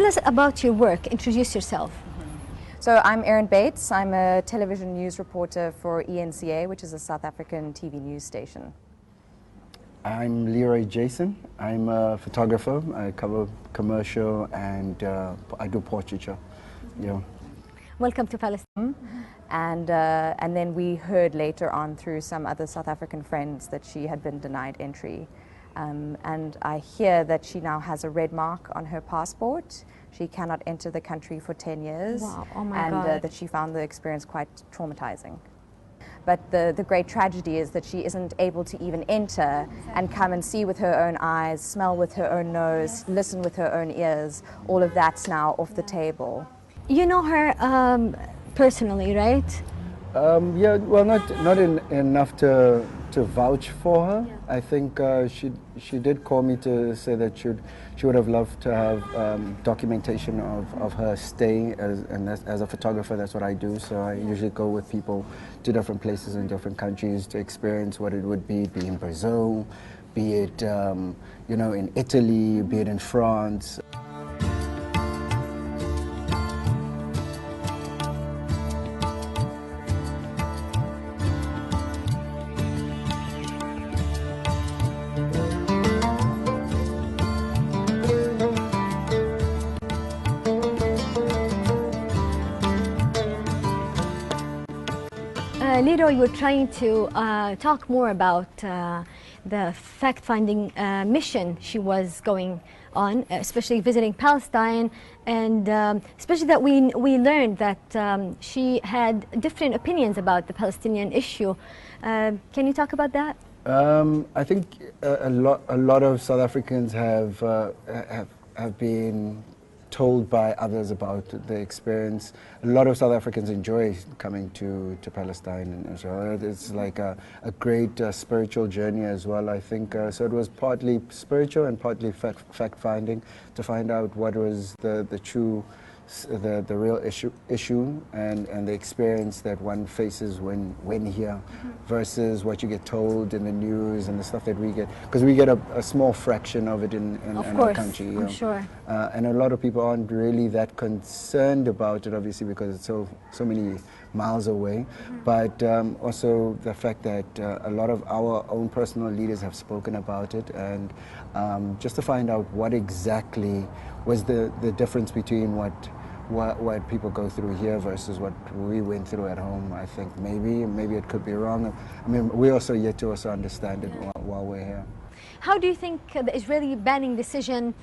us about your work. Introduce yourself. So I'm Erin Bates. I'm a television news reporter for ENCA, which is a South African TV news station. I'm Leroy Jason. I'm a photographer. I cover commercial and I do portraiture. Yeah. Welcome to Palestine. And then we heard later on through some other South African friends that she had been denied entry. And I hear that she now has a red mark on her passport. She cannot enter the country for 10 years. Wow. Oh my God. And that she found the experience quite traumatizing. But the great tragedy is that she isn't able to even enter and come and see with her own eyes, smell with her own nose, listen with her own ears. All of that's now off the table. You know her personally, right? Yeah, well, not enough to vouch for her. I think she did call me to say that she would have loved to have documentation of her stay as a photographer. That's what I do. So I usually go with people to different places in different countries to experience what it would be in Brazil, be it in Italy, be it in France. Leroy, you were trying to talk more about the fact-finding mission she was going on, especially visiting Palestine, and especially that we learned that she had different opinions about the Palestinian issue. Can you talk about that? I think a lot of South Africans have been told by others about the experience. A lot of South Africans enjoy coming to Palestine and Israel. It's like a great spiritual journey as well, I think. So it was partly spiritual and partly fact-finding to find out what was the true, the real issue and the experience that one faces when here versus what you get told in the news and the stuff that we get, because we get a small fraction of it in our country. I'm sure. And a lot of people aren't really that concerned about it, obviously, because it's so many miles away. But also the fact that a lot of our own personal leaders have spoken about it, and just to find out what exactly was the difference between what people go through here versus what we went through at home. I think maybe it could be wrong. I mean, we also yet to also understand it while we're here. How do you think the Israeli banning decision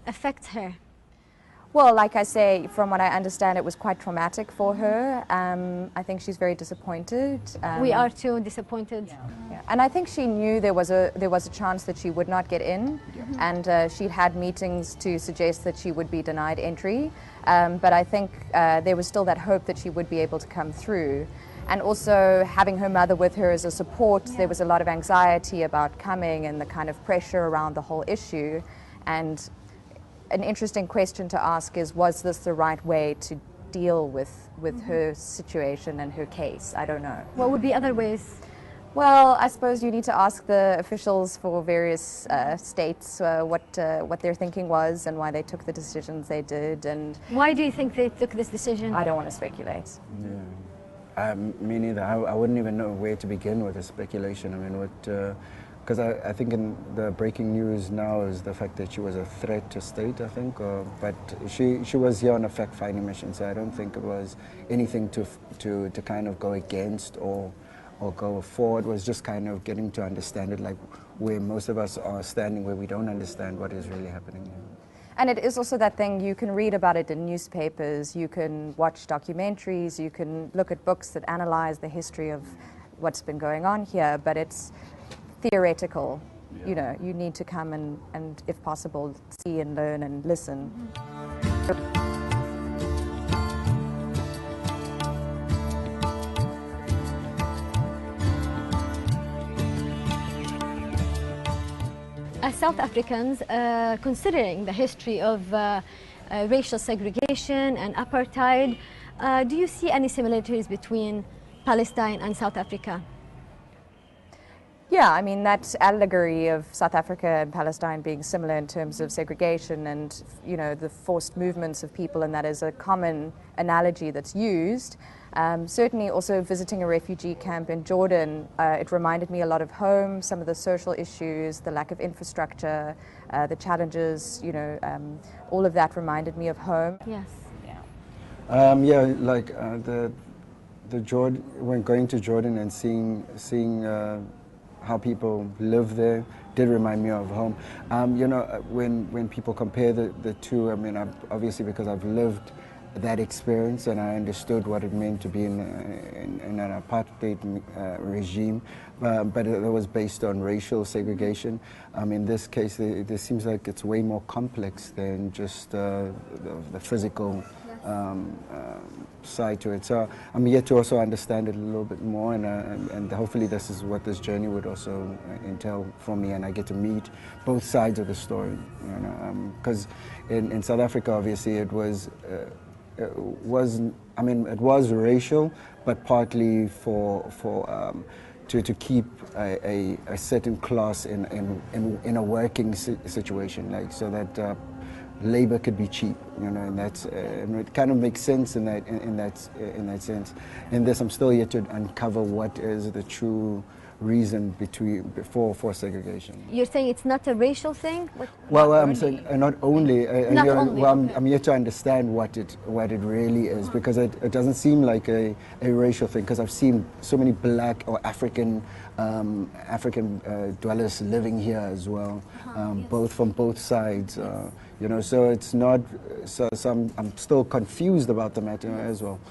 affects her? Well, like I say, from what I understand, it was quite traumatic for her. I think she's very disappointed. We are too disappointed. Yeah. And I think she knew there was a chance that she would not get in, and she'd had meetings to suggest that she would be denied entry. But I think there was still that hope that she would be able to come through. And also having her mother with her as a support, there was a lot of anxiety about coming and the kind of pressure around the whole issue. And an interesting question to ask is, was this the right way to deal with her situation and her case? I don't know. What would be other ways? Well, I suppose you need to ask the officials for various states what their thinking was and why they took the decisions they did. And why do you think they took this decision? I don't want to speculate. Yeah. Me neither. I wouldn't even know where to begin with the speculation. I mean, because I think in the breaking news now is the fact that she was a threat to state, I think, but she was here on a fact-finding mission, so I don't think it was anything to kind of go against or go forward. It was just kind of getting to understand it, like where most of us are standing, where we don't understand what is really happening here. And it is also that thing, you can read about it in newspapers, you can watch documentaries, you can look at books that analyze the history of what's been going on here, but it's theoretical. Yeah. You know, you need to come and if possible, see and learn and listen. As South Africans, considering the history of racial segregation and apartheid, do you see any similarities between Palestine and South Africa? Yeah, I mean, that allegory of South Africa and Palestine being similar in terms of segregation and, you know, the forced movements of people, and that is a common analogy that's used. Certainly also visiting a refugee camp in Jordan, it reminded me a lot of home, some of the social issues, the lack of infrastructure, the challenges, you know, all of that reminded me of home. Yes. Yeah, like when going to Jordan and seeing how people live there did remind me of home. You know, when people compare the two, I mean, obviously because I've lived that experience and I understood what it meant to be in an apartheid regime, but it was based on racial segregation. In this case, it seems like it's way more complex than just the physical side to it. So I'm yet to also understand it a little bit more, and hopefully this is what this journey would also entail for me, and I get to meet both sides of the story. You know, because in South Africa, obviously, it was racial, but partly to keep a certain class in a working situation, like so that labor could be cheap, you know, and that's and it kind of makes sense in that sense. In this, I'm still yet to uncover what is the true reason for segregation. You're saying it's not a racial thing? Well, I'm saying not only. Not only, okay. I'm yet to understand what it really is, because it doesn't seem like a racial thing, because I've seen so many black or African dwellers living here as well, yes. Both from both sides. Yes. You know, so it's not. So I'm still confused about the matter as well.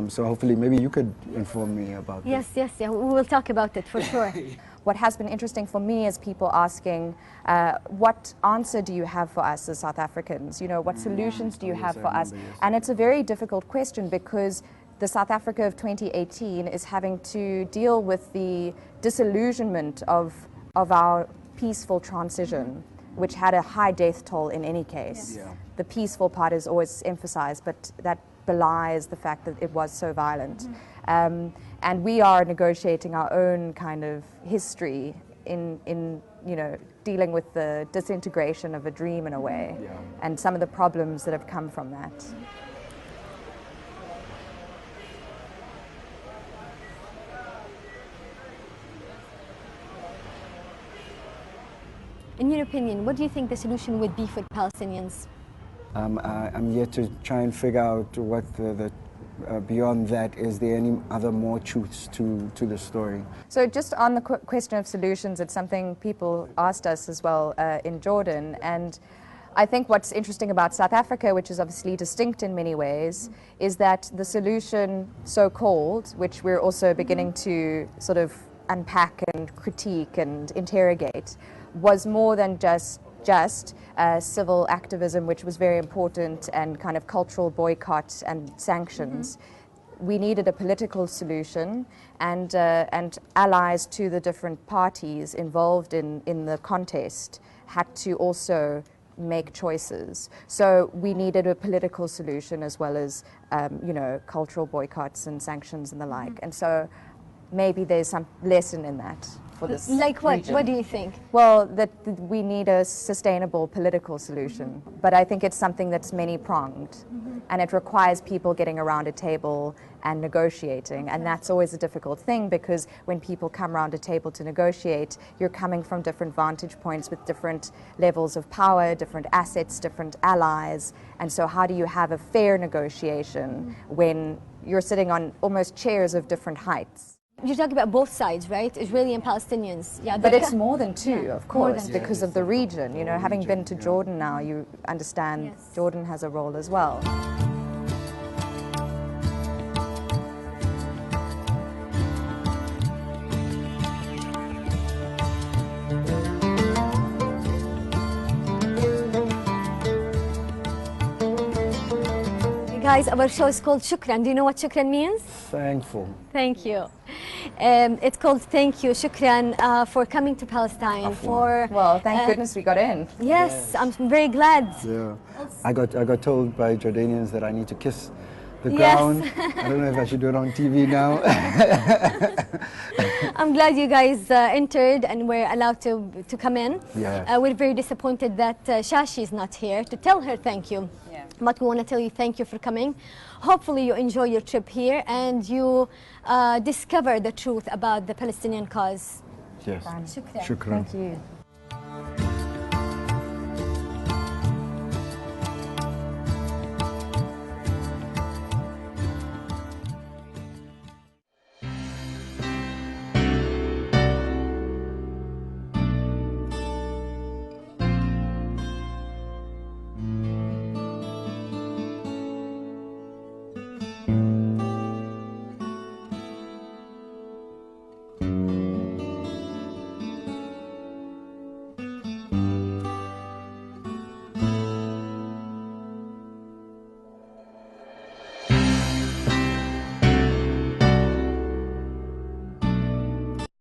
So hopefully, maybe you could inform me about this. Yes, yeah, we will talk about it for sure. What has been interesting for me is people asking, what answer do you have for us as South Africans? You know, what solutions do you have for us? Yes. And it's a very difficult question, because the South Africa of 2018 is having to deal with the disillusionment of our peaceful transition, which had a high death toll in any case. Yeah. The peaceful part is always emphasized, but that belies the fact that it was so violent. And we are negotiating our own kind of history in you know, dealing with the disintegration of a dream in a way, and some of the problems that have come from that. In your opinion, what do you think the solution would be for the Palestinians? I'm yet to try and figure out what beyond that, is there any other more truths to the story? So just on the question of solutions, it's something people asked us as well in Jordan. And I think what's interesting about South Africa, which is obviously distinct in many ways, is that the solution, so-called, which we're also beginning to sort of unpack and critique and interrogate, was more than just civil activism, which was very important, and kind of cultural boycott and sanctions. We needed a political solution, and allies to the different parties involved in the contest had to also make choices. So we needed a political solution as well as you know, cultural boycotts and sanctions and the like. And so maybe there's some lesson in that for this. Like what? Region. What do you think? Well, that we need a sustainable political solution, but I think it's something that's many-pronged, and it requires people getting around a table and negotiating, and that's always a difficult thing, because when people come around a table to negotiate, you're coming from different vantage points with different levels of power, different assets, different allies, and so how do you have a fair negotiation when you're sitting on almost chairs of different heights? You're talking about both sides, right? Israeli and Palestinians. Yeah, but it's more than two, of course, because of the region. You know, having been to Jordan now, you understand Jordan has a role as well. Guys, our show is called Shukran. Do you know what Shukran means? Thankful. Thank you. It's called Thank You, Shukran, for coming to Palestine. Well, thank goodness we got in. Yes, I'm very glad. Yeah, I got told by Jordanians that I need to kiss the Yes. ground. I don't know if I should do it on TV now. I'm glad you guys entered and were allowed to come in. Yeah. We're very disappointed that Shashi is not here to tell her thank you. Yeah. But we want to tell you thank you for coming. Hopefully you enjoy your trip here and you discover the truth about the Palestinian cause. Yes. Shukran. Shukran. Thank you.